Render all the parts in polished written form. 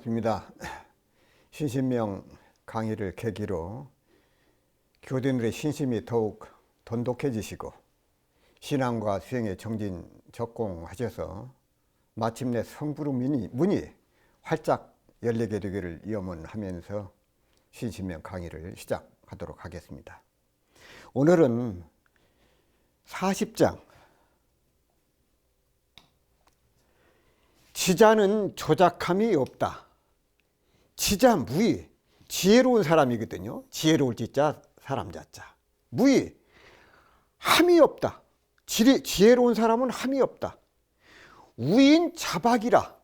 반갑습니다. 신신명 강의를 계기로 교대들의 신심이 더욱 돈독해지시고 신앙과 수행에 정진적공하셔서 마침내 성부로 문이 활짝 열리게 되기를 염원하면서 신신명 강의를 시작하도록 하겠습니다. 오늘은 40장 지자는 조작함이 없다. 지자 무의, 지혜로운 사람이거든요. 지혜로울 지자, 사람 자자. 무의, 함이 없다. 지혜로운 사람은 함이 없다. 우인 자박이라.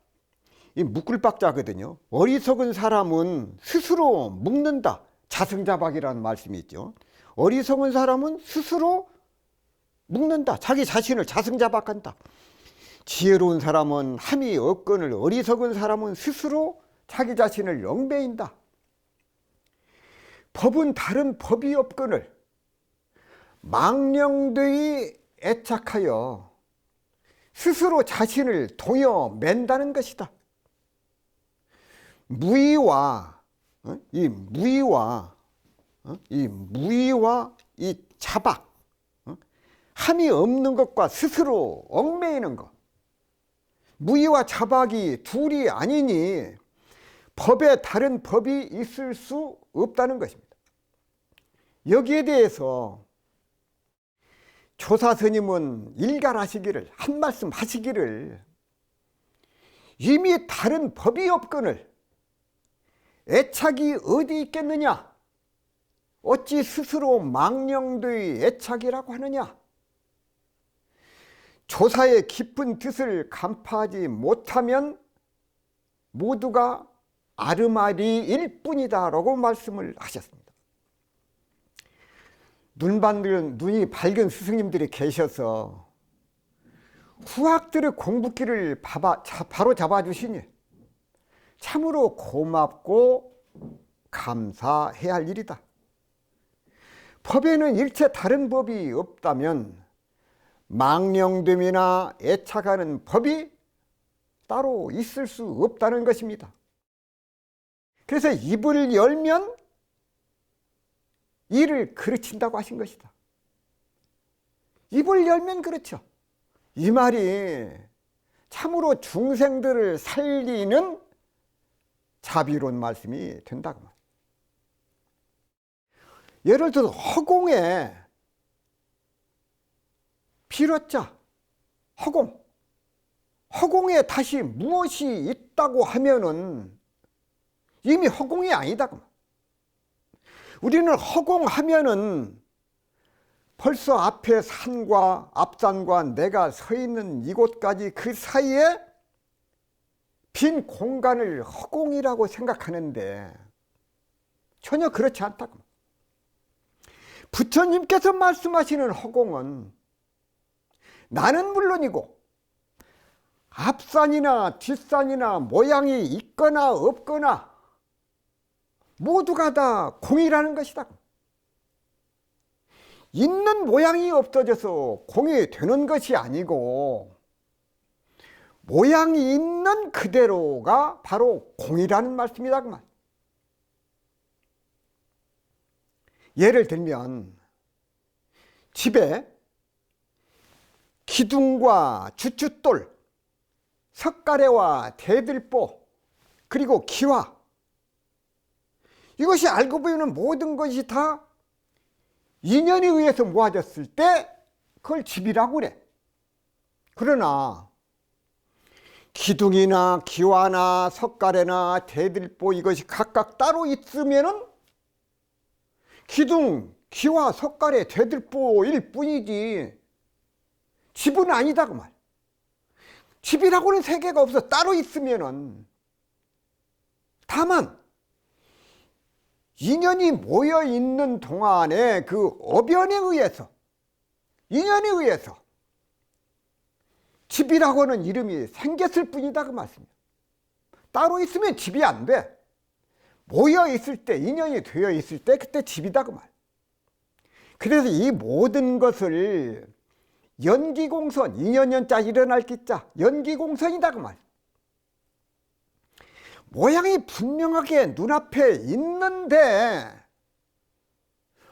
이 묶을박자거든요. 어리석은 사람은 스스로 묶는다. 자승자박이라는 말씀이 있죠. 어리석은 사람은 스스로 묶는다. 자기 자신을 자승자박한다. 지혜로운 사람은 함이 없거늘 어리석은 사람은 스스로 자기 자신을 영배인다. 법은 다른 법이 없거늘 망령되이 애착하여 스스로 자신을 동여 맨다는 것이다. 무의와 이 자박, 함이 없는 것과 스스로 얽매이는 것, 무의와 자박이 둘이 아니니 법에 다른 법이 있을 수 없다는 것입니다. 여기에 대해서 조사스님은 일갈하시기를, 한 말씀 하시기를, 이미 다른 법이 없거늘 애착이 어디 있겠느냐? 어찌 스스로 망령되이 애착이라고 하느냐? 조사의 깊은 뜻을 간파하지 못하면 모두가 아르마리일 뿐이다 라고 말씀을 하셨습니다. 눈이 밝은 스승님들이 계셔서 후학들의 공부길을 바로 잡아주시니 참으로 고맙고 감사해야 할 일이다. 법에는 일체 다른 법이 없다면 망령됨이나 애착하는 법이 따로 있을 수 없다는 것입니다. 그래서 입을 열면 이를 그르친다고 하신 것이다. 입을 열면 그렇죠. 이 말이 참으로 중생들을 살리는 자비로운 말씀이 된다고 말이에요. 예를 들어 허공에 비로자 허공에 다시 무엇이 있다고 하면은 이미 허공이 아니다. 우리는 허공하면은 벌써 앞에 산과 앞산과 내가 서 있는 이곳까지 그 사이에 빈 공간을 허공이라고 생각하는데 전혀 그렇지 않다고. 부처님께서 말씀하시는 허공은 나는 물론이고 앞산이나 뒷산이나 모양이 있거나 없거나 모두가 다 공이라는 것이다. 있는 모양이 없어져서 공이 되는 것이 아니고 모양이 있는 그대로가 바로 공이라는 말씀이다. 그 말. 예를 들면 집에 기둥과 주춧돌, 석가래와 대들보, 그리고 기와, 이것이 알고 보이는 모든 것이 다 인연에 의해서 모아졌을 때 그걸 집이라고 그래. 그러나 기둥이나 기와나 석가래나 대들보 이것이 각각 따로 있으면은 기둥, 기와, 석가래, 대들보일 뿐이지 집은 아니다 그 말. 집이라고는 세 개가 없어. 따로 있으면은 다만 인연이 모여 있는 동안에 그 어변에 의해서, 인연에 의해서 집이라고는 이름이 생겼을 뿐이다 그 말씀이에요. 따로 있으면 집이 안 돼. 모여 있을 때, 인연이 되어 있을 때 그때 집이다 그 말. 그래서 이 모든 것을 연기공선, 인연연자 일어날 기자 연기공선이다 그 말. 모양이 분명하게 눈앞에 있는데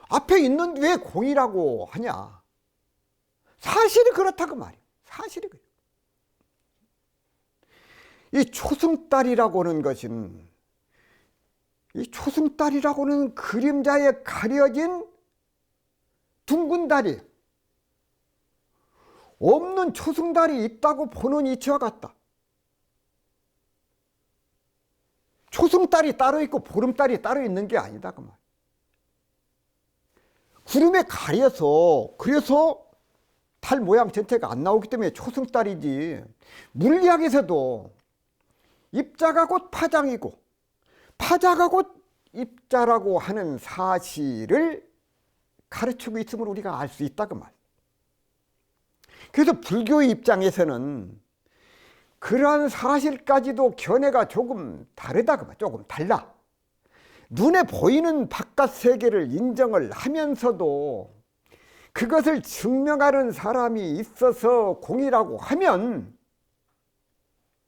앞에 있는데 왜 공이라고 하냐. 사실이 그렇다고 말이에요. 사실이 그래요. 이 초승달이라고 하는 것은, 이 초승달이라고는 그림자에 가려진 둥근 달이, 없는 초승달이 있다고 보는 이치와 같다. 초승달이 따로 있고 보름달이 따로 있는 게 아니다 그 말. 구름에 가려서, 그래서 달 모양 전체가 안 나오기 때문에 초승달이지, 물리학에서도 입자가 곧 파장이고 파자가 곧 입자라고 하는 사실을 가르치고 있음을 우리가 알 수 있다 그 말. 그래서 불교의 입장에서는 그러한 사실까지도 견해가 조금 다르다 그 말. 조금 달라. 눈에 보이는 바깥 세계를 인정을 하면서도 그것을 증명하는 사람이 있어서 공이라고 하면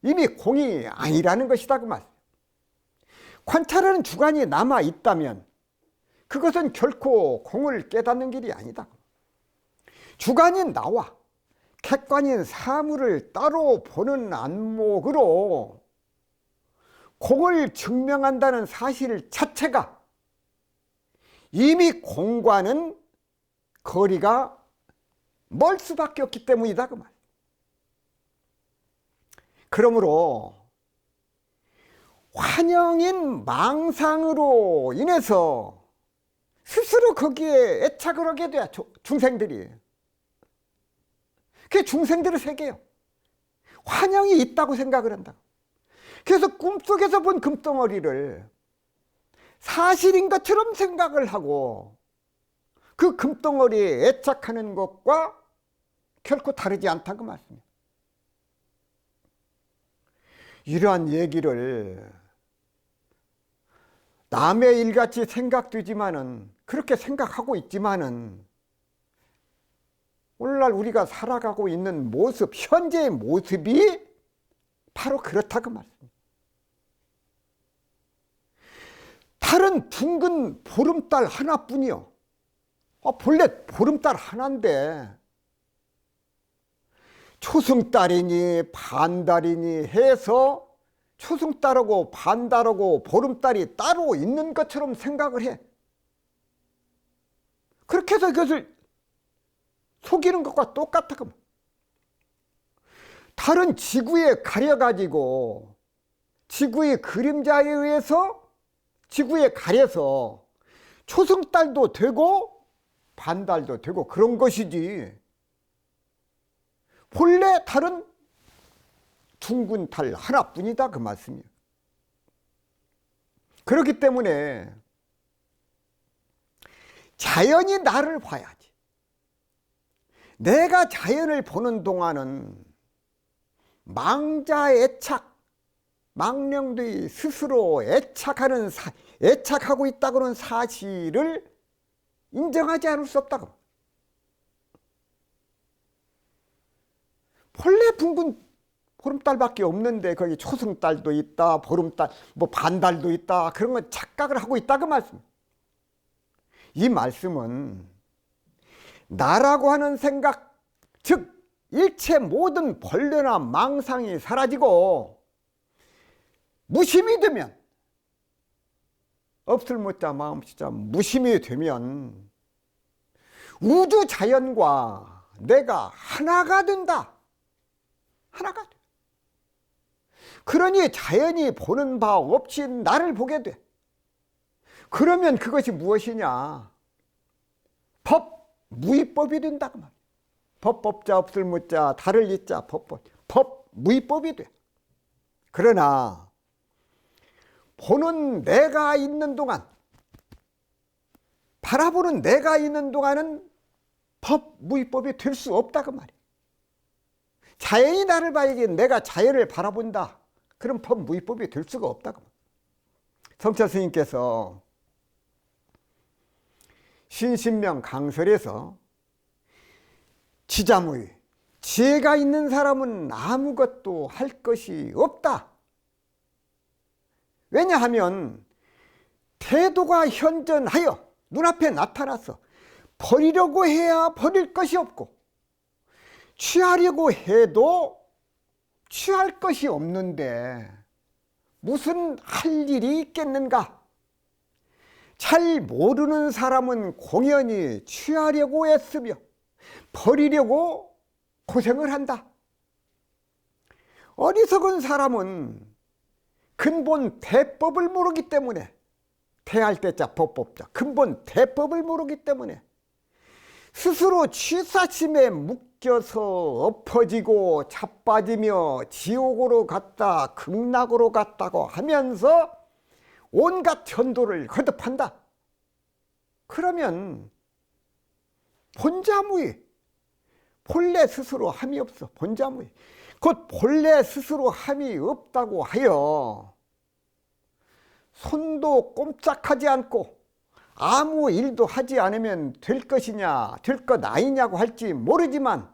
이미 공이 아니라는 것이다 그 말. 관찰하는 주관이 남아 있다면 그것은 결코 공을 깨닫는 길이 아니다. 주관인 나와 객관인 사물을 따로 보는 안목으로 공을 증명한다는 사실 자체가 이미 공과는 거리가 멀 수밖에 없기 때문이다 그 말. 그러므로 환영인 망상으로 인해서 스스로 거기에 애착을 하게 돼, 중생들이. 그게 중생들의 세계예요. 환영이 있다고 생각을 한다. 그래서 꿈속에서 본 금덩어리를 사실인 것처럼 생각을 하고 그 금덩어리에 애착하는 것과 결코 다르지 않다고 말씀이에요. 이러한 얘기를 남의 일같이 생각되지만은, 그렇게 생각하고 있지만은 오늘날 우리가 살아가고 있는 모습, 현재의 모습이 바로 그렇다고 말씀입니다. 달은 둥근 보름달 하나뿐이요. 본래 보름달 하나인데 초승달이니 반달이니 해서 초승달하고 반달하고 보름달이 따로 있는 것처럼 생각을 해. 그렇게 해서 그것을 속이는 것과 똑같아. 달은 지구에 가려가지고 지구의 그림자에 의해서 지구에 가려서 초승달도 되고 반달도 되고 그런 것이지, 본래 달은 둥근 달 하나뿐이다 그 말씀이에요. 그렇기 때문에 자연이 나를 봐야지. 내가 자연을 보는 동안은 망자 애착, 망령들이 스스로 애착하고 있다고는 사실을 인정하지 않을 수 없다고. 본래 둥근 보름달밖에 없는데 거기 초승달도 있다, 보름달, 뭐 반달도 있다, 그런 건 착각을 하고 있다 그 말씀. 이 말씀은 나라고 하는 생각, 즉 일체 모든 번뇌나 망상이 사라지고 무심이 되면, 없을 못자 마음씨자 무심이 되면 우주 자연과 내가 하나가 된다. 하나가 돼. 그러니 자연이 보는 바 없이 나를 보게 돼. 그러면 그것이 무엇이냐? 법, 무위법이 된다 그 말. 법법자 없을 못자 달을 잊자 법법, 법 무위법이 돼. 그러나 보는 내가 있는 동안, 바라보는 내가 있는 동안은 법 무위법이 될 수 없다 그 말이야. 자연이 나를 봐야지 내가 자연을 바라본다, 그럼 법 무위법이 될 수가 없다 그 말이야. 성철 스님께서 신신명 강설에서 지자무의, 지혜가 있는 사람은 아무것도 할 것이 없다, 왜냐하면 태도가 현전하여 눈앞에 나타나서 버리려고 해야 버릴 것이 없고 취하려고 해도 취할 것이 없는데 무슨 할 일이 있겠는가? 잘 모르는 사람은 공연히 취하려고 애쓰며 버리려고 고생을 한다. 어리석은 사람은 근본 대법을 모르기 때문에, 대할 때자 법법자 근본 대법을 모르기 때문에 스스로 취사심에 묶여서 엎어지고 자빠지며 지옥으로 갔다 극락으로 갔다고 하면서 온갖 전도를 거듭한다. 그러면 본자무의, 본래 스스로 함이 없어. 본자무의 곧 본래 스스로 함이 없다고 하여 손도 꼼짝하지 않고 아무 일도 하지 않으면 될 것이냐 될 것 아니냐고 할지 모르지만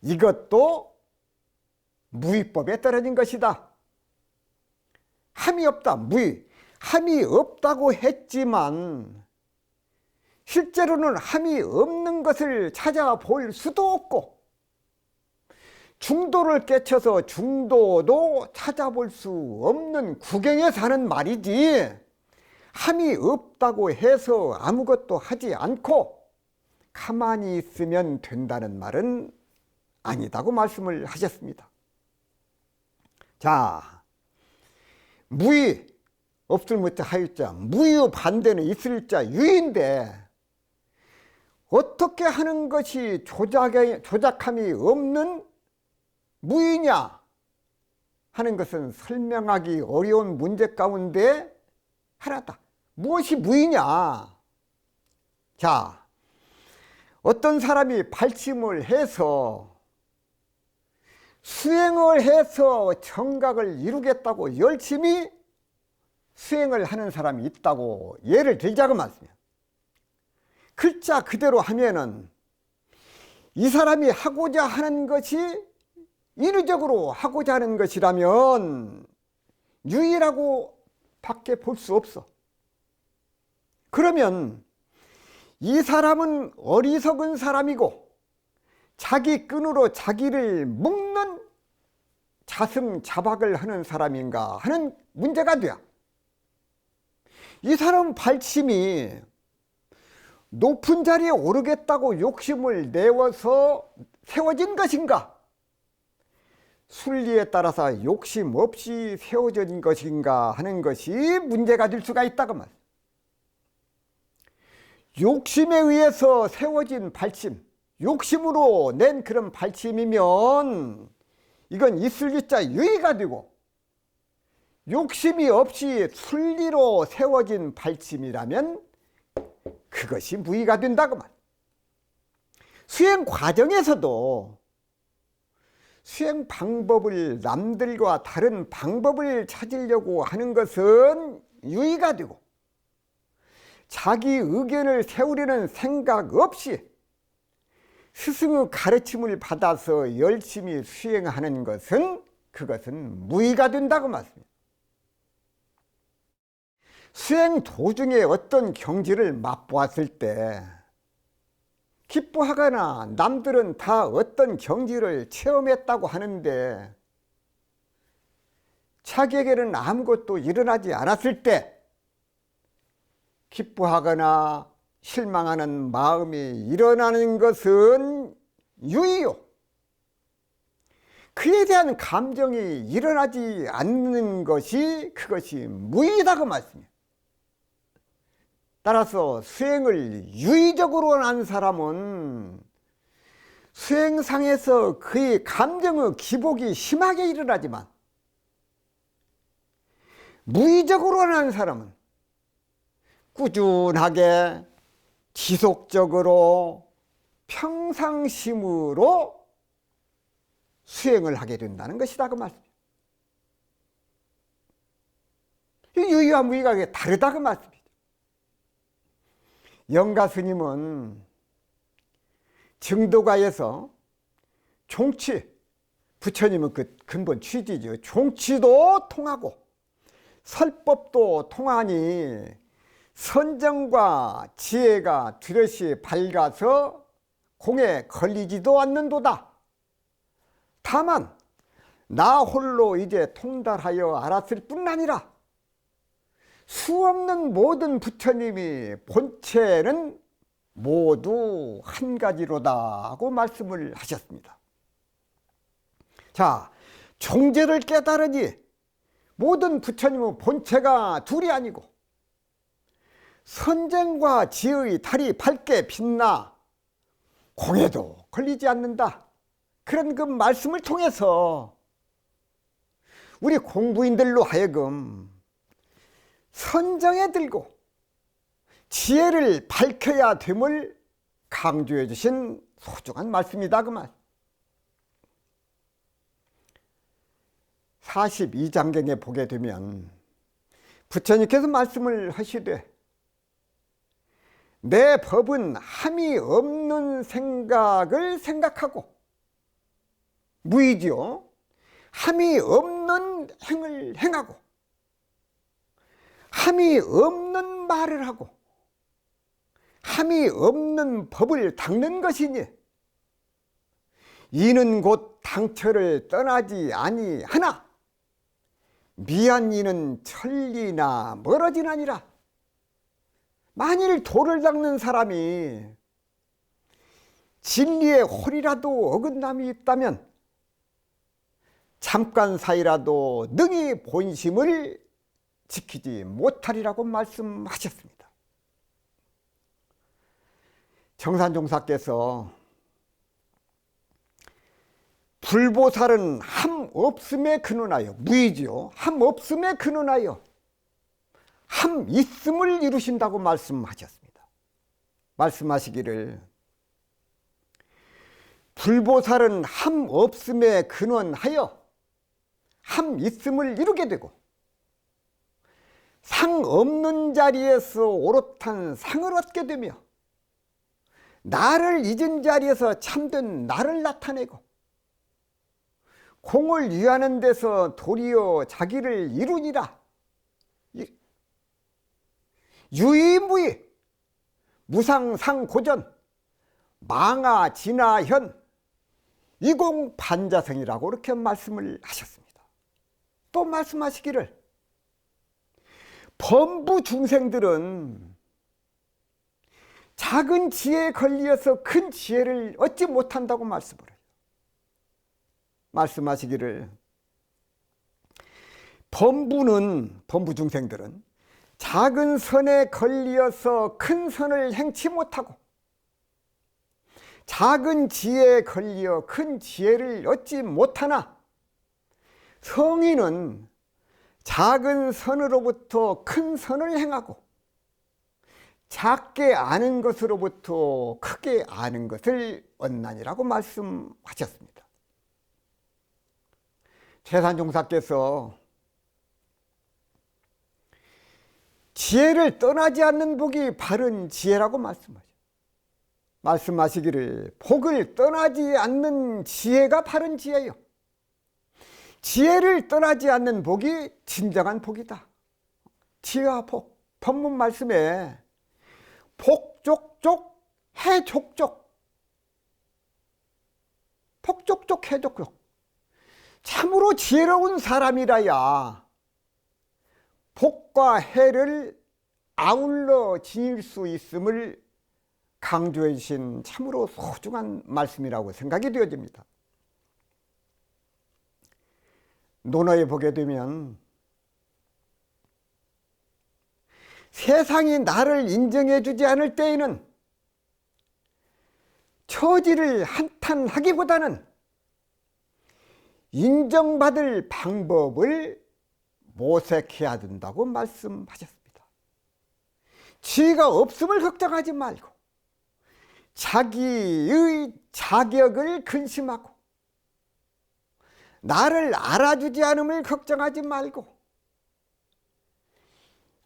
이것도 무위법에 떨어진 것이다. 함이 없다. 무위. 함이 없다고 했지만 실제로는 함이 없는 것을 찾아볼 수도 없고 중도를 깨쳐서 중도도 찾아볼 수 없는 구경에 사는 말이지, 함이 없다고 해서 아무것도 하지 않고 가만히 있으면 된다는 말은 아니다고 말씀을 하셨습니다. 자, 무의, 없을 무자 하유자, 무의 반대는 있을 자 유인데 어떻게 하는 것이 조작함이 없는 무의냐 하는 것은 설명하기 어려운 문제 가운데 하나다. 무엇이 무의냐? 자, 어떤 사람이 발심을 해서 수행을 해서 정각을 이루겠다고 열심히 수행을 하는 사람이 있다고 예를 들자고 말씀이에요. 글자 그대로 하면은 이 사람이 하고자 하는 것이 인위적으로 하고자 하는 것이라면 유의라고 밖에 볼 수 없어. 그러면 이 사람은 어리석은 사람이고 자기 끈으로 자기를 묶는 자승자박을 하는 사람인가 하는 문제가 돼요. 이 사람 발심이 높은 자리에 오르겠다고 욕심을 내어서 세워진 것인가? 순리에 따라서 욕심 없이 세워진 것인가 하는 것이 문제가 될 수가 있다고 말이에요. 욕심에 의해서 세워진 발심, 욕심으로 낸 그런 발심이면 이건 이슬기자 유의가 되고, 욕심이 없이 순리로 세워진 발심이라면 그것이 무의가 된다고 말이에요. 수행 과정에서도 수행 방법을 남들과 다른 방법을 찾으려고 하는 것은 유의가 되고, 자기 의견을 세우려는 생각 없이 스승의 가르침을 받아서 열심히 수행하는 것은 그것은 무의가 된다고 말씀입니다. 수행 도중에 어떤 경지를 맛보았을 때 기뻐하거나 남들은 다 어떤 경지를 체험했다고 하는데 자기에게는 아무것도 일어나지 않았을 때 기뻐하거나 실망하는 마음이 일어나는 것은 유의요. 그에 대한 감정이 일어나지 않는 것이 그것이 무의다고 말씀이에요. 따라서 수행을 유의적으로 한 사람은 수행상에서 그의 감정의 기복이 심하게 일어나지만, 무의적으로 한 사람은 꾸준하게 지속적으로 평상심으로 수행을 하게 된다는 것이다 그 말씀이에요. 유의와 무의가 다르다 그 말씀이에요. 영가 스님은 증도가에서 종취, 부처님은 그 근본 취지죠. 종취도 통하고 설법도 통하니 선정과 지혜가 뚜렷이 밝아서 공에 걸리지도 않는도다. 다만 나 홀로 이제 통달하여 알았을 뿐 아니라 수없는 모든 부처님이 본체는 모두 한 가지로다 하고 말씀을 하셨습니다. 자, 종제를 깨달으니 모든 부처님은 본체가 둘이 아니고 선정과 지혜의 달이 밝게 빛나 공에도 걸리지 않는다. 그런 그 말씀을 통해서 우리 공부인들로 하여금 선정에 들고 지혜를 밝혀야 됨을 강조해 주신 소중한 말씀이다 그 말. 42장경에 보게 되면 부처님께서 말씀을 하시되 내 법은 함이 없는 생각을 생각하고 무의지요. 함이 없는 행을 행하고 함이 없는 말을 하고 함이 없는 법을 닦는 것이니 이는 곧 당처를 떠나지 아니하나 미한 이는 천리나 멀어지나니라. 만일 도를 닦는 사람이 진리의 홀이라도 어긋남이 있다면 잠깐 사이라도 능히 본심을 지키지 못하리라고 말씀하셨습니다. 정산종사께서 불보살은 함 없음에 근원하여 무의지요. 함 없음에 근원하여 함 있음을 이루신다고 말씀하셨습니다. 말씀하시기를 불보살은 함 없음에 근원하여 함 있음을 이루게 되고 상 없는 자리에서 오롯한 상을 얻게 되며 나를 잊은 자리에서 참된 나를 나타내고 공을 위하는 데서 도리어 자기를 이루니라. 유의무의 무상상고전 망하 진화현 이공반자성이라고 이렇게 말씀을 하셨습니다. 또 말씀하시기를 범부 중생들은 작은 지혜에 걸려서 큰 지혜를 얻지 못한다고 말씀을 해요. 말씀하시기를 범부 중생들은 작은 선에 걸려서 큰 선을 행치 못하고 작은 지혜에 걸려 큰 지혜를 얻지 못하나 성인은 작은 선으로부터 큰 선을 행하고 작게 아는 것으로부터 크게 아는 것을 얻나니라고 말씀하셨습니다. 최산종사께서 지혜를 떠나지 않는 복이 바른 지혜라고 말씀하시기를 복을 떠나지 않는 지혜가 바른 지혜요. 지혜를 떠나지 않는 복이 진정한 복이다. 지혜와 복, 법문 말씀에 복족족 해족족 복족족 해족족 참으로 지혜로운 사람이라야 복과 해를 아울러 지닐 수 있음을 강조해 주신 참으로 소중한 말씀이라고 생각이 되어집니다. 논어에 보게 되면 세상이 나를 인정해 주지 않을 때에는 처지를 한탄하기보다는 인정받을 방법을 모색해야 된다고 말씀하셨습니다. 지혜가 없음을 걱정하지 말고 자기의 자격을 근심하고 나를 알아주지 않음을 걱정하지 말고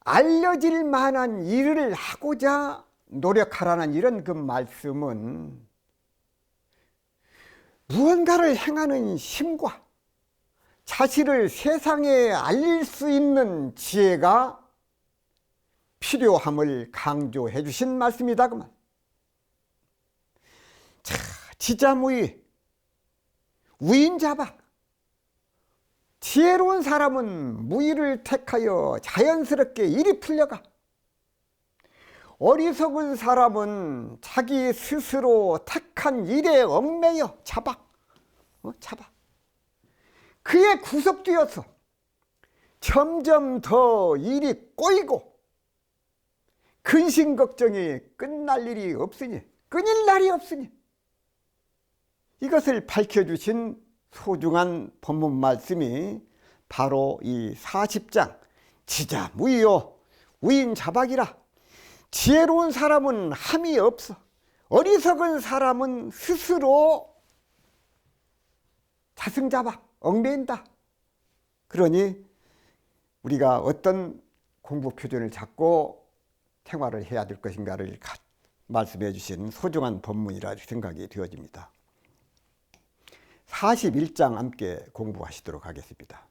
알려질 만한 일을 하고자 노력하라는 이런 그 말씀은 무언가를 행하는 힘과 사실을 세상에 알릴 수 있는 지혜가 필요함을 강조해 주신 말씀이다 그만. 자, 지자무의 우인자박. 지혜로운 사람은 무의를 택하여 자연스럽게 일이 풀려가. 어리석은 사람은 자기 스스로 택한 일에 얽매여 자박. 그에 구속되어서 점점 더 일이 꼬이고 근심 걱정이 끝날 일이 없으니, 끊일 날이 없으니, 이것을 밝혀주신 소중한 본문 말씀이 바로 이 40장 지자무의요 우인자박이라. 지혜로운 사람은 함이 없어. 어리석은 사람은 스스로 자승자박, 얽매인다. 그러니 우리가 어떤 공부 표준을 잡고 생활을 해야 될 것인가를 말씀해 주신 소중한 본문이라 생각이 되어집니다. 41장 함께 공부하시도록 하겠습니다.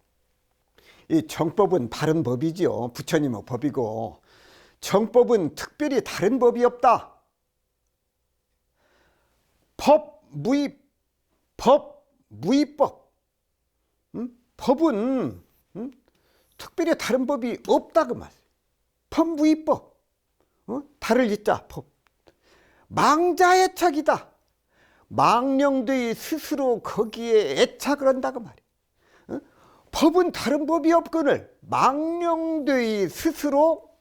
이 정법은 바른 법이지요. 부처님의 법이고, 정법은 특별히 다른 법이 없다. 무의법. 법은 특별히 다른 법이 없다 그 말. 법무의법. 달을 잇자 법. 망자의 착이다. 망령되이 스스로 거기에 애착을 한다고 말이야. 법은 다른 법이 없거늘 망령되이 스스로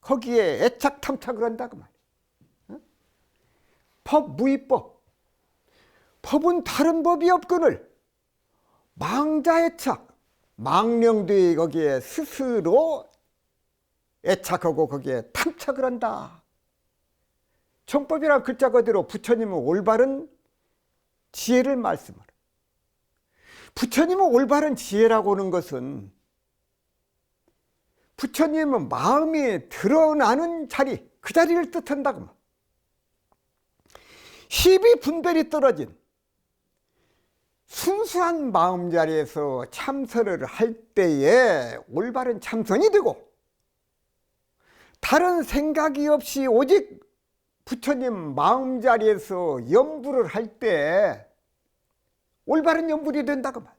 거기에 애착 탐착을 한다고 말이야. 법무의법. 법은 다른 법이 없거늘 망자애착, 망령되이 거기에 스스로 애착하고 거기에 탐착을 한다. 정법이란 글자 그대로 부처님은 올바른 지혜를 말씀하라. 부처님은 올바른 지혜라고 하는 것은 부처님은 마음이 드러나는 자리, 그 자리를 뜻한다고. 희비 분별이 떨어진 순수한 마음자리에서 참선을 할 때에 올바른 참선이 되고, 다른 생각이 없이 오직 부처님 마음자리에서 염불을 할 때 올바른 염불이 된다고 말.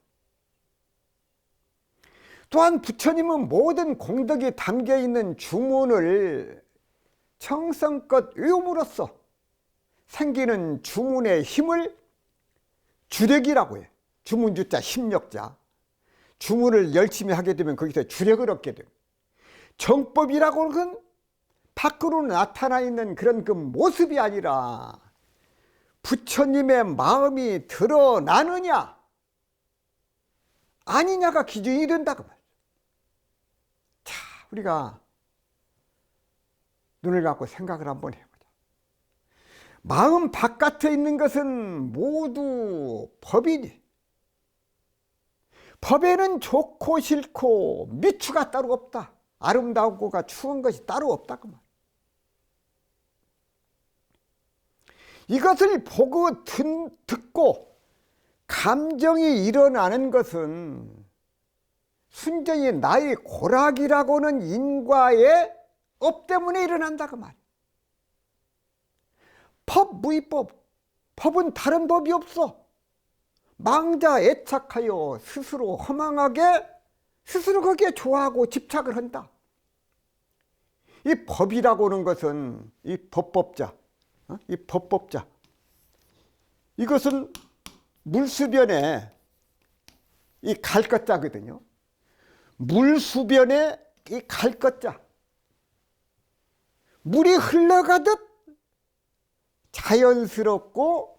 또한 부처님은 모든 공덕이 담겨있는 주문을 정성껏 외움으로써 생기는 주문의 힘을 주력이라고 해요. 주문주자 힘력자. 주문을 열심히 하게 되면 거기서 주력을 얻게 돼요. 정법이라고 하는 건 밖으로 나타나 있는 그런 그 모습이 아니라 부처님의 마음이 드러나느냐 아니냐가 기준이 된다고 말이죠. 자, 우리가 눈을 감고 생각을 한번 해보자. 마음 바깥에 있는 것은 모두 법이니, 법에는 좋고 싫고 미추가 따로 없다. 아름다우고가 추한 것이 따로 없다 그 말. 이것을 보고 듣고 감정이 일어나는 것은 순전히 나의 고락이라고는 인과의 업 때문에 일어난다 그 말. 법무의법. 법은 다른 법이 없어. 망자 애착하여 스스로 허망하게 스스로 거기에 좋아하고 집착을 한다. 이 법이라고 하는 것은 이 법법자, 이 법법자, 이것은 물수변에 이 갈것자거든요. 물수변에 이 갈것자, 물이 흘러가듯 자연스럽고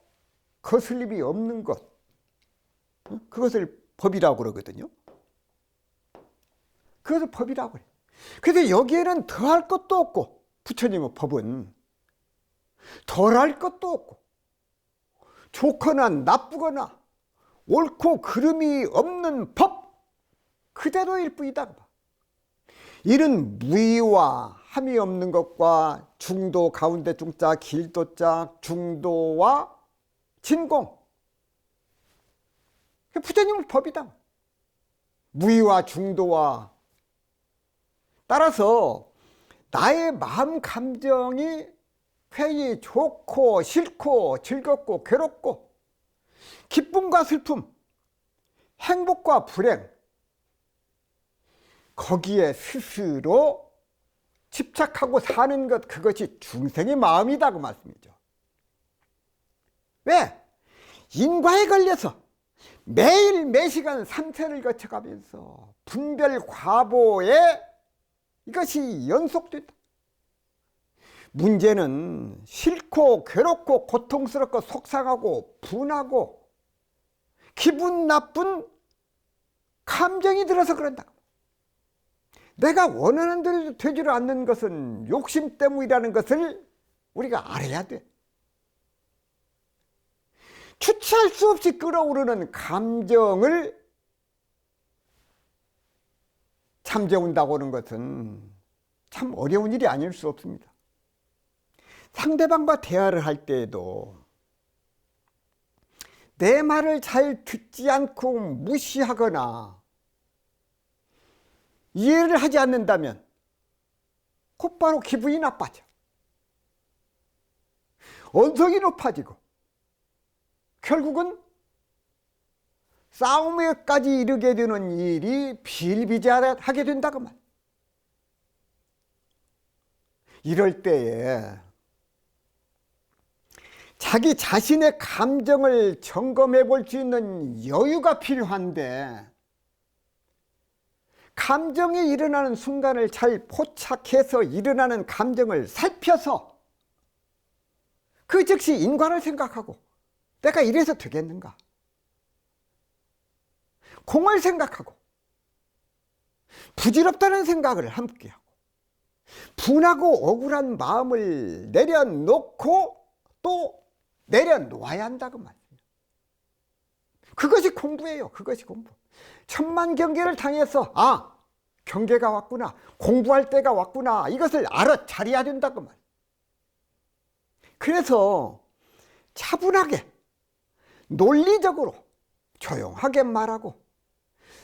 거슬림이 없는 것, 그것을 법이라고 그러거든요. 그것을 법이라고 해요. 그런데 여기에는 더할 것도 없고, 부처님의 법은 덜할 것도 없고, 좋거나 나쁘거나 옳고 그름이 없는 법 그대로일 뿐이다. 이는 무의와 함이 없는 것과 중도 가운데 중자 길도자 중도와 진공, 부처님의 법이다. 무의와 중도와 따라서 나의 마음 감정이 괜히 좋고 싫고 즐겁고 괴롭고 기쁨과 슬픔, 행복과 불행, 거기에 스스로 집착하고 사는 것, 그것이 중생의 마음이다 그 말씀이죠. 왜? 인과에 걸려서 매일 매시간 삼세를 거쳐가면서 분별 과보에 이것이 연속된다. 문제는 싫고 괴롭고 고통스럽고 속상하고 분하고 기분 나쁜 감정이 들어서 그런다. 내가 원하는 대로 되지 않는 것은 욕심 때문이라는 것을 우리가 알아야 돼. 주체할 수 없이 끓어오르는 감정을 잠재운다고 하는 것은 참 어려운 일이 아닐 수 없습니다. 상대방과 대화를 할 때에도 내 말을 잘 듣지 않고 무시하거나 이해를 하지 않는다면 곧바로 기분이 나빠져. 언성이 높아지고 결국은 싸움에까지 이르게 되는 일이 비일비재하게 된다 그 말. 이럴 때에 자기 자신의 감정을 점검해 볼 수 있는 여유가 필요한데, 감정이 일어나는 순간을 잘 포착해서 일어나는 감정을 살펴서 그 즉시 인과를 생각하고 내가 이래서 되겠는가, 공을 생각하고 부질없다는 생각을 함께하고 분하고 억울한 마음을 내려놓고 또 내려놓아야 한다고 말이에요. 그것이 공부예요. 그것이 공부. 천만 경계를 당해서 경계가 왔구나, 공부할 때가 왔구나, 이것을 알아차려야 된다고 말이에요. 그래서 차분하게 논리적으로 조용하게 말하고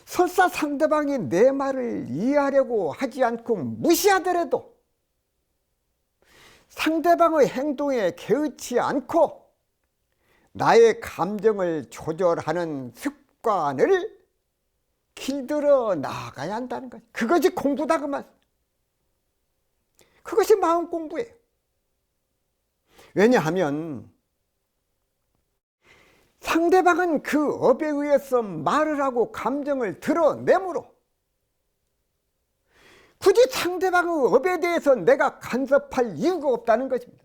설사 상대방이 내 말을 이해하려고 하지 않고 무시하더라도 상대방의 행동에 개의치 않고 나의 감정을 조절하는 습관을 길들여 나가야 한다는 거죠. 그것이 공부다 그 말. 그것이 마음 공부예요. 왜냐하면 상대방은 그 업에 의해서 말을 하고 감정을 드러내므로 굳이 상대방의 업에 대해서 내가 간섭할 이유가 없다는 것입니다.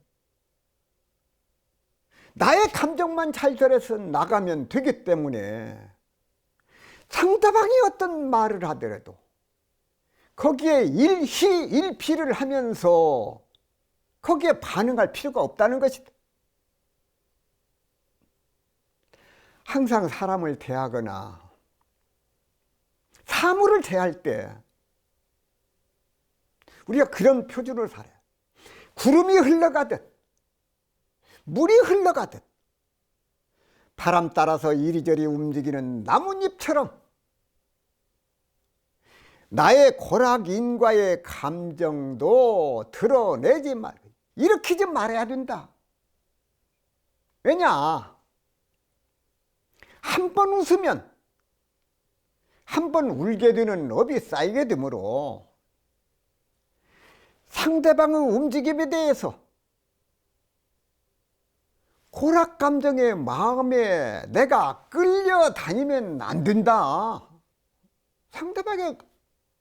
나의 감정만 잘 들여서 나가면 되기 때문에 상대방이 어떤 말을 하더라도 거기에 일희일비를 하면서 거기에 반응할 필요가 없다는 것이다. 항상 사람을 대하거나 사물을 대할 때 우리가 그런 표준으로 살아요. 구름이 흘러가듯 물이 흘러가듯 바람 따라서 이리저리 움직이는 나뭇잎처럼 나의 고락인과의 감정도 드러내지 말고 일으키지 말아야 된다. 왜냐? 한 번 웃으면 한 번 울게 되는 업이 쌓이게 되므로 상대방의 움직임에 대해서 고락감정의 마음에 내가 끌려다니면 안 된다. 상대방의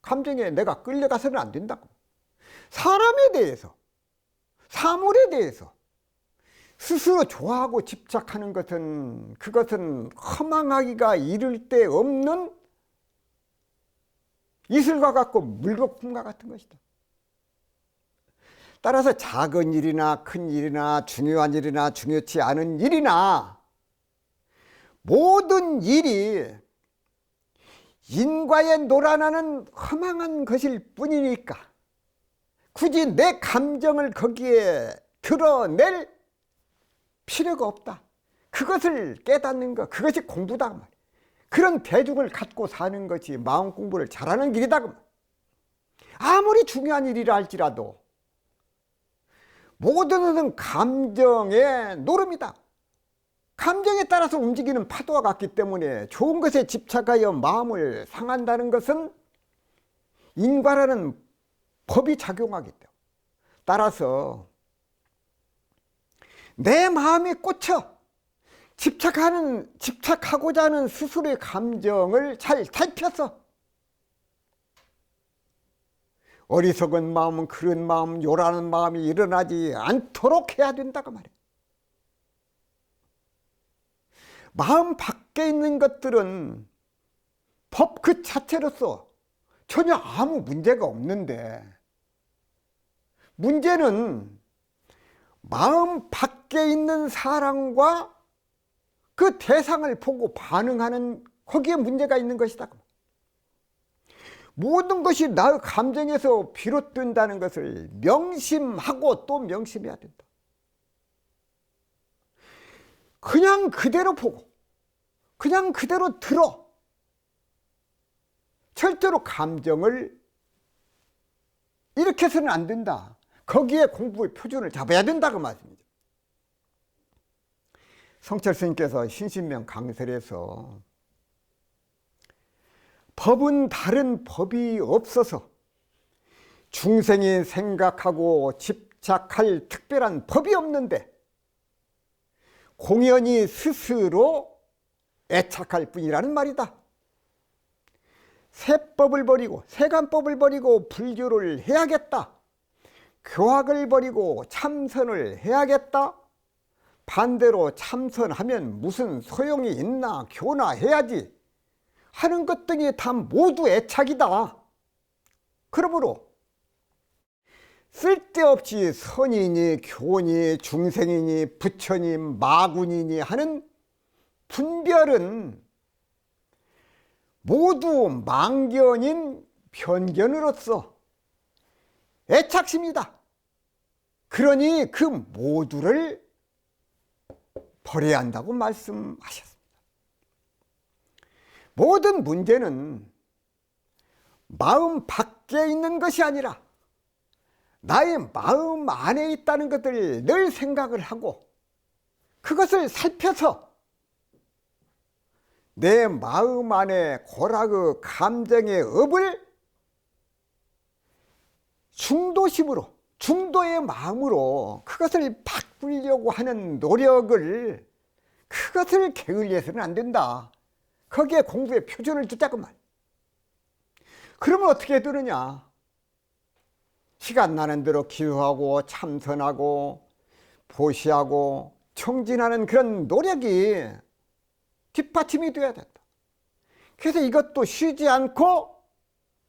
감정에 내가 끌려가서는 안 된다고. 사람에 대해서, 사물에 대해서 스스로 좋아하고 집착하는 것은 그것은 허망하기가 이를 데 없는 이슬과 같고 물거품과 같은 것이다. 따라서 작은 일이나 큰 일이나 중요한 일이나 중요치 않은 일이나 모든 일이 인과에 놀아나는 허망한 것일 뿐이니까 굳이 내 감정을 거기에 드러낼 필요가 없다. 그것을 깨닫는 것, 그것이 공부다 말이야. 그런 대중을 갖고 사는 것이 마음 공부를 잘하는 길이다. 아무리 중요한 일이라 할지라도 모든 것은 감정의 노름이다. 감정에 따라서 움직이는 파도와 같기 때문에 좋은 것에 집착하여 마음을 상한다는 것은 인과라는 법이 작용하기 때문에, 따라서 내 마음에 꽂혀 집착하고자 하는 스스로의 감정을 잘 살펴서 어리석은 마음은 그런 마음, 요란한 마음이 일어나지 않도록 해야 된다고 말이에요. 마음 밖에 있는 것들은 법 그 자체로서 전혀 아무 문제가 없는데, 문제는 마음 밖에 있는 사람과 그 대상을 보고 반응하는 거기에 문제가 있는 것이다. 모든 것이 나의 감정에서 비롯된다는 것을 명심하고 또 명심해야 된다. 그냥 그대로 보고 그냥 그대로 들어 절대로 감정을 이렇게 해서는 안 된다. 거기에 공부의 표준을 잡아야 된다고 말씀이죠. 성철 스님께서 신신명 강설에서 법은 다른 법이 없어서 중생이 생각하고 집착할 특별한 법이 없는데 공연히 스스로 애착할 뿐이라는 말이다. 세법을 버리고 세간법을 버리고 불교를 해야겠다. 교학을 버리고 참선을 해야겠다. 반대로 참선하면 무슨 소용이 있나, 교나해야지 하는 것들이 다 모두 애착이다. 그러므로 쓸데없이 선이니 교니 중생이니 부처니 마군이니 하는 분별은 모두 망견인 편견으로서 애착심이다. 그러니 그 모두를 버려야 한다고 말씀하셨습니다. 모든 문제는 마음 밖에 있는 것이 아니라 나의 마음 안에 있다는 것을 늘 생각을 하고 그것을 살펴서 내 마음 안에 고라그 감정의 업을 중도심으로, 중도의 마음으로 그것을 바꾸려고 하는 노력을, 그것을 게을리해서는 안 된다. 거기에 공부의 표준을 두자고 말. 그러면 어떻게 되느냐? 시간 나는 대로 기도하고 참선하고 보시하고 청진하는 그런 노력이 뒷받침이 되어야 된다. 그래서 이것도 쉬지 않고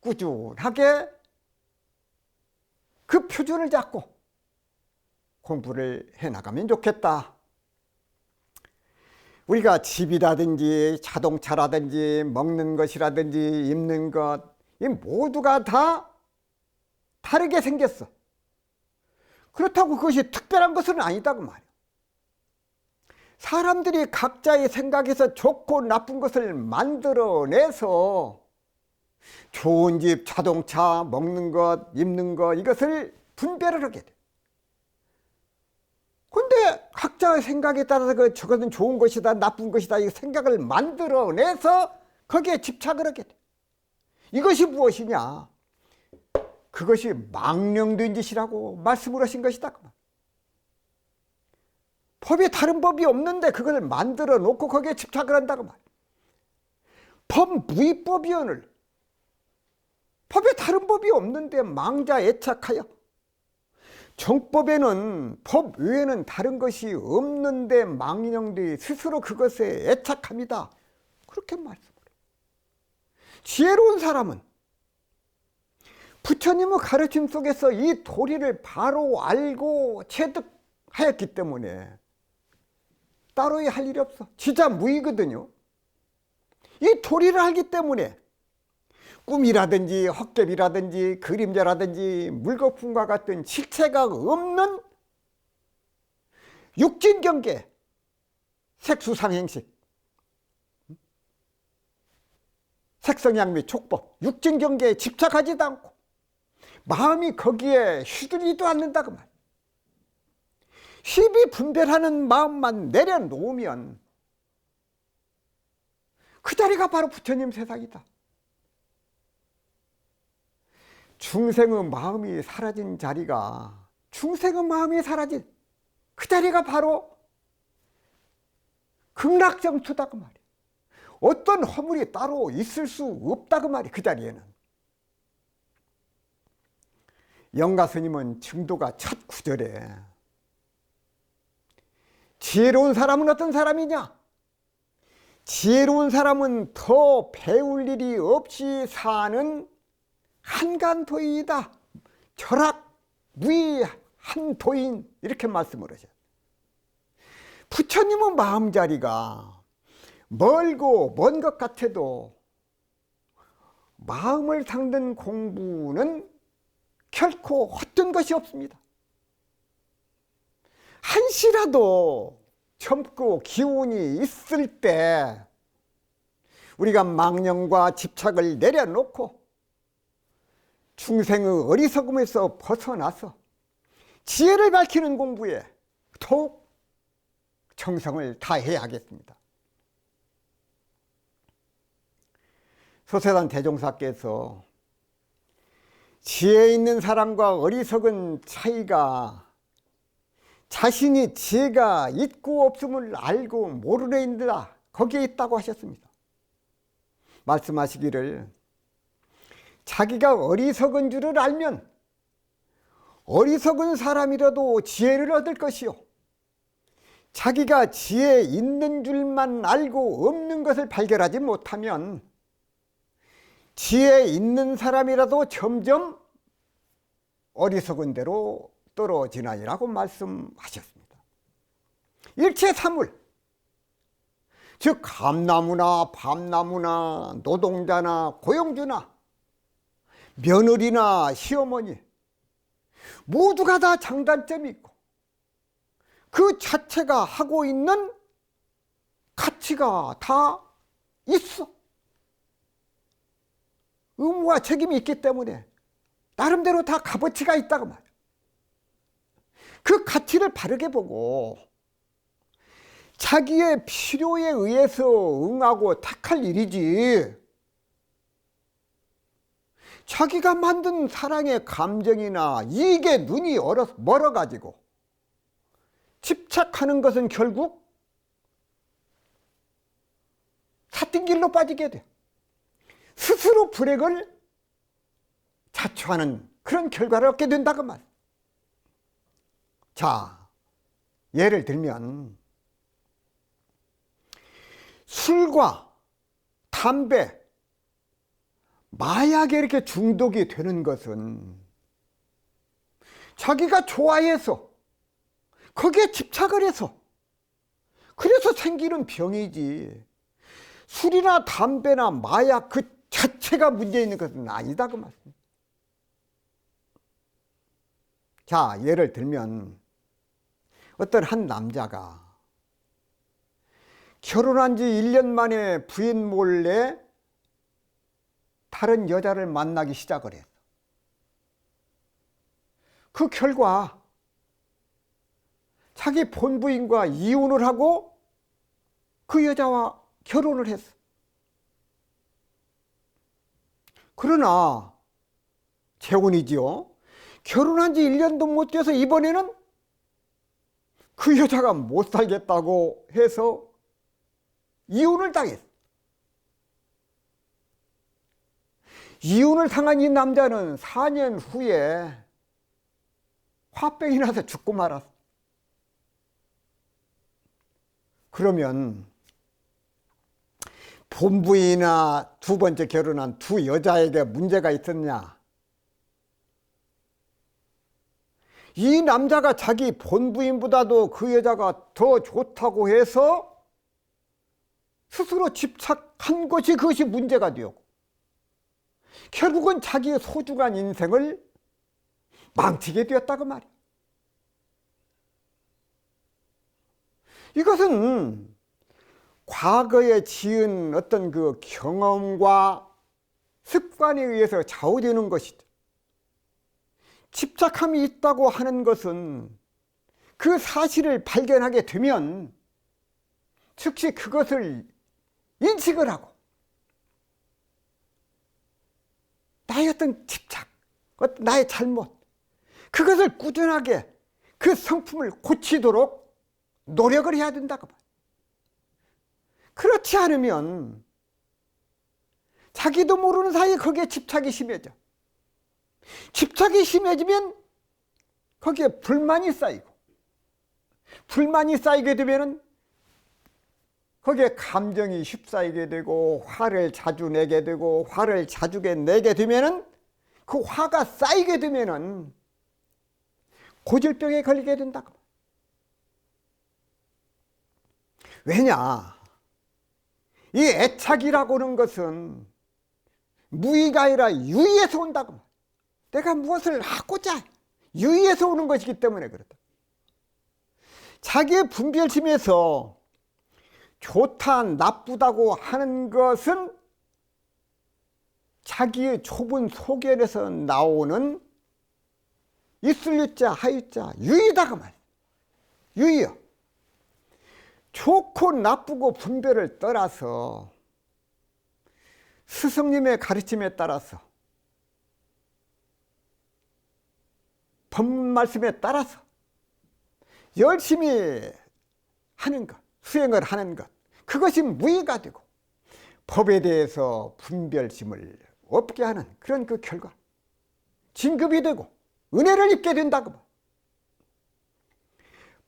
꾸준하게 그 표준을 잡고 공부를 해나가면 좋겠다. 우리가 집이라든지 자동차라든지 먹는 것이라든지 입는 것, 이 모두가 다 다르게 생겼어. 그렇다고 그것이 특별한 것은 아니다고 말이야. 사람들이 각자의 생각에서 좋고 나쁜 것을 만들어내서 좋은 집, 자동차, 먹는 것, 입는 것, 이것을 분별을 하게 돼. 근데 각자의 생각에 따라서 저것은 좋은 것이다, 나쁜 것이다, 이 생각을 만들어내서 거기에 집착을 하게 돼. 이것이 무엇이냐? 그것이 망령된 짓이라고 말씀을 하신 것이다. 법에 다른 법이 없는데 그걸 만들어 놓고 거기에 집착을 한다고 말. 법무의법이언을, 법에 다른 법이 없는데 망자 애착하여, 정법에는 법 외에는 다른 것이 없는데 망령들이 스스로 그것에 애착합니다. 그렇게 말씀을 해요. 지혜로운 사람은 부처님의 가르침 속에서 이 도리를 바로 알고 체득하였기 때문에 따로 할 일이 없어. 진짜 무의거든요. 이 도리를 알기 때문에 꿈이라든지 헛개비라든지 그림자라든지 물거품과 같은 실체가 없는 육진경계, 색수상행식, 색성향 및 촉법, 육진 경계에 집착하지도 않고 마음이 거기에 휘둘리지도 않는다고 말. 희비 분별하는 마음만 내려놓으면 그 자리가 바로 부처님 세상이다. 중생의 마음이 사라진 자리가, 중생의 마음이 사라진 그 자리가 바로 극락정토다 그 말이야. 어떤 허물이 따로 있을 수 없다 그 말이야. 그 자리에는. 영가 스님은 증도가 첫 구절에 지혜로운 사람은 어떤 사람이냐? 지혜로운 사람은 더 배울 일이 없이 사는 한간도인이다. 절악 무의한 도인, 이렇게 말씀을 하셨어요. 부처님은 마음자리가 멀고 먼 것 같아도 마음을 닦는 공부는 결코 헛된 것이 없습니다. 한시라도 젊고 기운이 있을 때 우리가 망령과 집착을 내려놓고 중생의 어리석음에서 벗어나서 지혜를 밝히는 공부에 더욱 정성을 다해야 하겠습니다. 소세단 대종사께서 지혜 있는 사람과 어리석은 차이가 자신이 지혜가 있고 없음을 알고 모르는 인들아 거기에 있다고 하셨습니다. 말씀하시기를 자기가 어리석은 줄을 알면 어리석은 사람이라도 지혜를 얻을 것이요, 자기가 지혜 있는 줄만 알고 없는 것을 발견하지 못하면 지혜 있는 사람이라도 점점 어리석은 대로 떨어지나이라고 말씀하셨습니다. 일체 사물, 즉 감나무나 밤나무나 노동자나 고용주나 며느리나 시어머니 모두가 다 장단점이 있고 그 자체가 하고 있는 가치가 다 있어. 의무와 책임이 있기 때문에 나름대로 다 값어치가 있다고 말이야. 그 가치를 바르게 보고 자기의 필요에 의해서 응하고 택할 일이지, 자기가 만든 사랑의 감정이나 이익에 눈이 멀어가지고 집착하는 것은 결국 사띵길로 빠지게 돼. 스스로 불행을 자초하는 그런 결과를 얻게 된다고 말. 자, 예를 들면 술과 담배, 마약에 이렇게 중독이 되는 것은 자기가 좋아해서 거기에 집착을 해서 그래서 생기는 병이지, 술이나 담배나 마약 그 자체가 문제 있는 것은 아니다 그 말씀. 자, 예를 들면 어떤 한 남자가 결혼한 지 1년 만에 부인 몰래 다른 여자를 만나기 시작을 했어. 그 결과 자기 본부인과 이혼을 하고 그 여자와 결혼을 했어. 그러나 재혼이지요. 결혼한 지 1년도 못 돼서 이번에는 그 여자가 못 살겠다고 해서 이혼을 당했어. 이혼을 당한 이 남자는 4년 후에 화병이 나서 죽고 말았어. 그러면 본부인이나 두 번째 결혼한 두 여자에게 문제가 있었냐? 이 남자가 자기 본부인보다도 그 여자가 더 좋다고 해서 스스로 집착한 것이 그것이 문제가 되었고 결국은 자기의 소중한 인생을 망치게 되었다고 말이야. 이것은 과거에 지은 어떤 그 경험과 습관에 의해서 좌우되는 것이죠. 집착함이 있다고 하는 것은 그 사실을 발견하게 되면 즉시 그것을 인식을 하고 나의 어떤 집착, 나의 잘못, 그것을 꾸준하게 그 성품을 고치도록 노력을 해야 된다고 봐요. 그렇지 않으면 자기도 모르는 사이에 거기에 집착이 심해져. 집착이 심해지면 거기에 불만이 쌓이고, 불만이 쌓이게 되면 거기에 감정이 휩싸이게 되고, 화를 자주 내게 되고, 화를 자주 내게 되면은 그 화가 쌓이게 되면은 고질병에 걸리게 된다고. 왜냐? 이 애착이라고 하는 것은 무의가 아니라 유의에서 온다고. 내가 무엇을 하고자 유의에서 오는 것이기 때문에 그렇다. 자기의 분별심에서 좋다 나쁘다고 하는 것은 자기의 좁은 소견에서 나오는 있을 유자 하유자 유의다 그 말. 유의요. 좋고 나쁘고 분별을 떠나서 스승님의 가르침에 따라서 법문 말씀에 따라서 열심히 하는 것, 수행을 하는 것, 그것이 무의가 되고 법에 대해서 분별심을 없게 하는 그런 그 결과 진급이 되고 은혜를 입게 된다고 봐.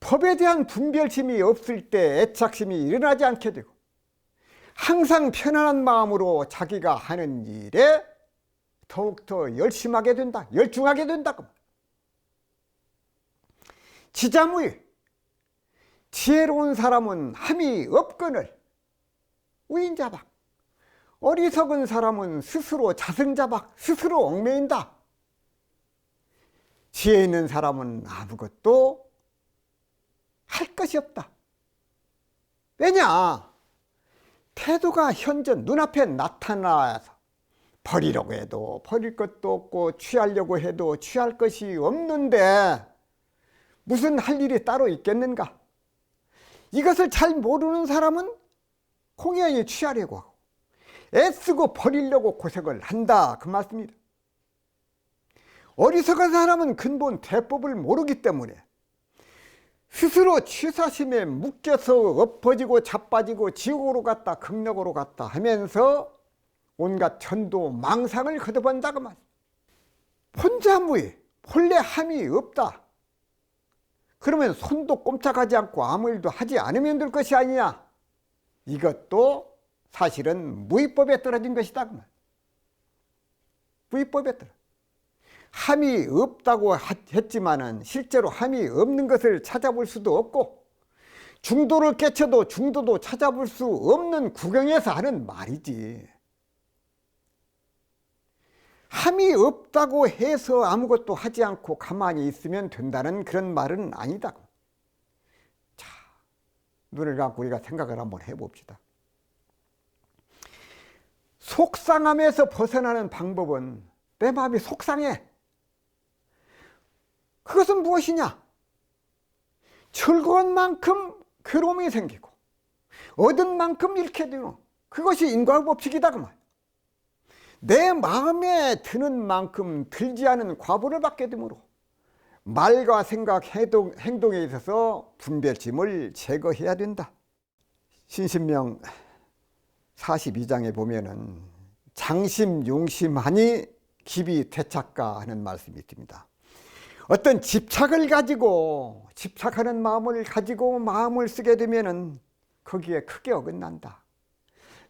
법에 대한 분별심이 없을 때 애착심이 일어나지 않게 되고 항상 편안한 마음으로 자기가 하는 일에 더욱더 열심하게 된다, 열중하게 된다고. 지자무의 지혜로운 사람은 함이 없거늘 우인자박, 어리석은 사람은 스스로 자승자박, 스스로 얽매인다. 지혜 있는 사람은 아무것도 할 것이 없다. 왜냐? 태도가 현전 눈앞에 나타나서 버리려고 해도 버릴 것도 없고 취하려고 해도 취할 것이 없는데 무슨 할 일이 따로 있겠는가? 이것을 잘 모르는 사람은 공연히 취하려고 하고 애쓰고 버리려고 고생을 한다 그 말씀입니다. 어리석은 사람은 근본 대법을 모르기 때문에 스스로 취사심에 묶여서 엎어지고 자빠지고 지옥으로 갔다 극락으로 갔다 하면서 온갖 천도 망상을 거듭한다고 말. 혼자무의 본래 함이 없다. 그러면 손도 꼼짝하지 않고 아무 일도 하지 않으면 될 것이 아니냐. 이것도 사실은 무의법에 떨어진 것이다 그 말. 무의법에 떨어. 함이 없다고 했지만은 실제로 함이 없는 것을 찾아볼 수도 없고 중도를 깨쳐도 중도도 찾아볼 수 없는 구경에서 하는 말이지. 함이 없다고 해서 아무것도 하지 않고 가만히 있으면 된다는 그런 말은 아니다. 자, 눈을 감고 우리가 생각을 한번 해봅시다. 속상함에서 벗어나는 방법은 내 마음이 속상해. 그것은 무엇이냐? 즐거운 만큼 괴로움이 생기고 얻은 만큼 잃게 되는 그것이 인과법칙이다 그 말. 내 마음에 드는 만큼 들지 않은 과보를 받게 되므로 말과 생각, 행동에 있어서 분별심을 제거해야 된다. 신신명 42장에 보면은 장심 용심하니 기비 퇴착가 하는 말씀이 있습니다. 어떤 집착을 가지고 집착하는 마음을 가지고 마음을 쓰게 되면은 거기에 크게 어긋난다.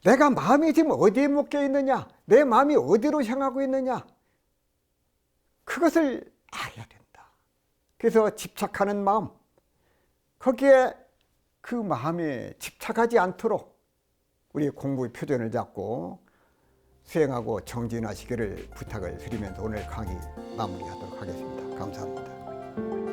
내가 마음이 지금 어디에 묶여 있느냐, 내 마음이 어디로 향하고 있느냐, 그것을 알아야 된다. 그래서 집착하는 마음, 거기에 그 마음에 집착하지 않도록 우리 공부의 표준을 잡고 수행하고 정진하시기를 부탁을 드리면서 오늘 강의 마무리하도록 하겠습니다. 감사합니다.